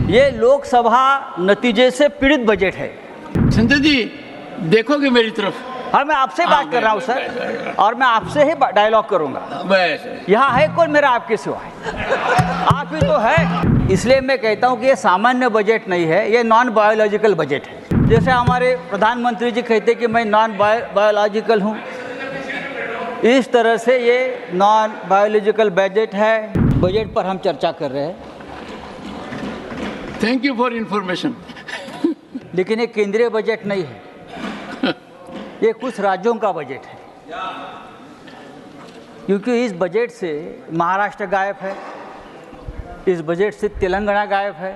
ये लोकसभा नतीजे से पीड़ित बजट है। संजय जी देखोगे मेरी तरफ? हाँ, मैं आपसे बात कर रहा हूँ सर, और मैं आपसे ही डायलॉग करूंगा। बस यहाँ है कौन मेरा आपके सिवा है? आप ही तो है। इसलिए मैं कहता हूँ कि ये सामान्य बजट नहीं है, ये नॉन बायोलॉजिकल बजट है। जैसे हमारे प्रधानमंत्री जी कहते कि मैं नॉन बायोलॉजिकल हूँ, इस तरह से ये नॉन बायोलॉजिकल बजट है। बजट पर हम चर्चा कर रहे हैं, थैंक यू फॉर इंफॉर्मेशन। लेकिन ये केंद्रीय बजट नहीं है, ये कुछ राज्यों का बजट है। क्योंकि इस बजट से महाराष्ट्र गायब है, इस बजट से तेलंगाना गायब है,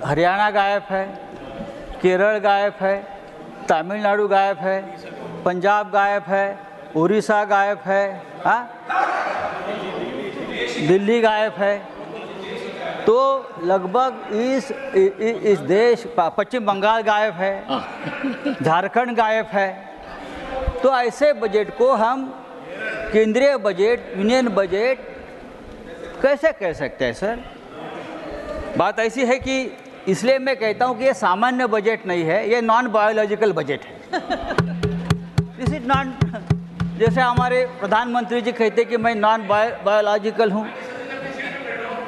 हरियाणा गायब है, केरल गायब है, तमिलनाडु गायब है, पंजाब गायब है, उड़ीसा गायब है, हाँ, दिल्ली गायब है। तो लगभग इस देश, पश्चिम बंगाल गायब है, झारखंड गायब है। तो ऐसे बजट को हम केंद्रीय बजट, यूनियन बजट कैसे कह सकते हैं सर? बात ऐसी है कि इसलिए मैं कहता हूं कि ये सामान्य बजट नहीं है, ये नॉन बायोलॉजिकल बजट है। दिस इज नॉन, जैसे हमारे प्रधानमंत्री जी कहते कि मैं नॉन बायोलॉजिकल हूँ,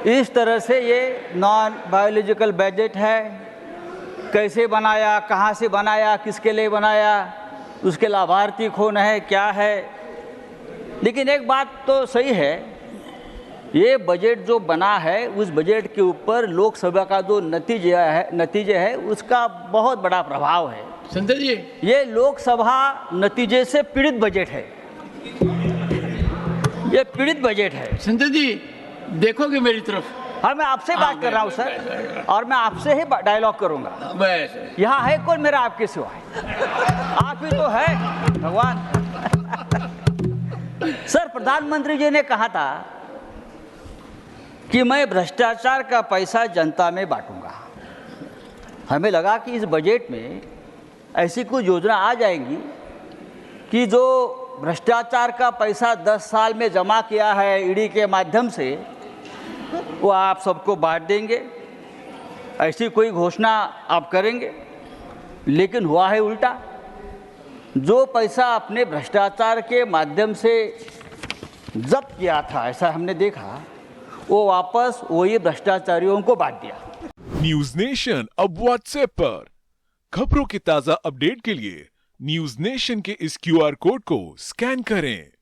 इस तरह से ये नॉन बायोलॉजिकल बजट है। कैसे बनाया, कहाँ से बनाया, किसके लिए बनाया, उसके लाभार्थी कौन है, क्या है। लेकिन एक बात तो सही है, ये बजट जो बना है उस बजट के ऊपर लोकसभा का जो नतीजे है उसका बहुत बड़ा प्रभाव है। संजय जी ये लोकसभा नतीजे से पीड़ित बजट है, ये पीड़ित बजट है। संजय जी देखोगे मेरी तरफ? हाँ, मैं आपसे बात कर रहा हूँ सर, और मैं आपसे ही डायलॉग करूंगा। बस यहाँ है कौन मेरा आपके सिवा है? आप ही तो है भगवान। सर, प्रधानमंत्री जी ने कहा था कि मैं भ्रष्टाचार का पैसा जनता में बांटूंगा। हमें लगा कि इस बजट में ऐसी कुछ योजना आ जाएंगी कि जो भ्रष्टाचार का पैसा 10 साल में जमा किया है ईडी के माध्यम से, वो आप सबको बांट देंगे, ऐसी कोई घोषणा आप करेंगे। लेकिन हुआ है उल्टा। जो पैसा अपने भ्रष्टाचार के माध्यम से जब्त किया था, ऐसा हमने देखा, वो वापस वही भ्रष्टाचारियों को बांट दिया। न्यूज नेशन अब व्हाट्सएप पर खबरों के ताजा अपडेट के लिए न्यूज नेशन के इस QR कोड को स्कैन करें।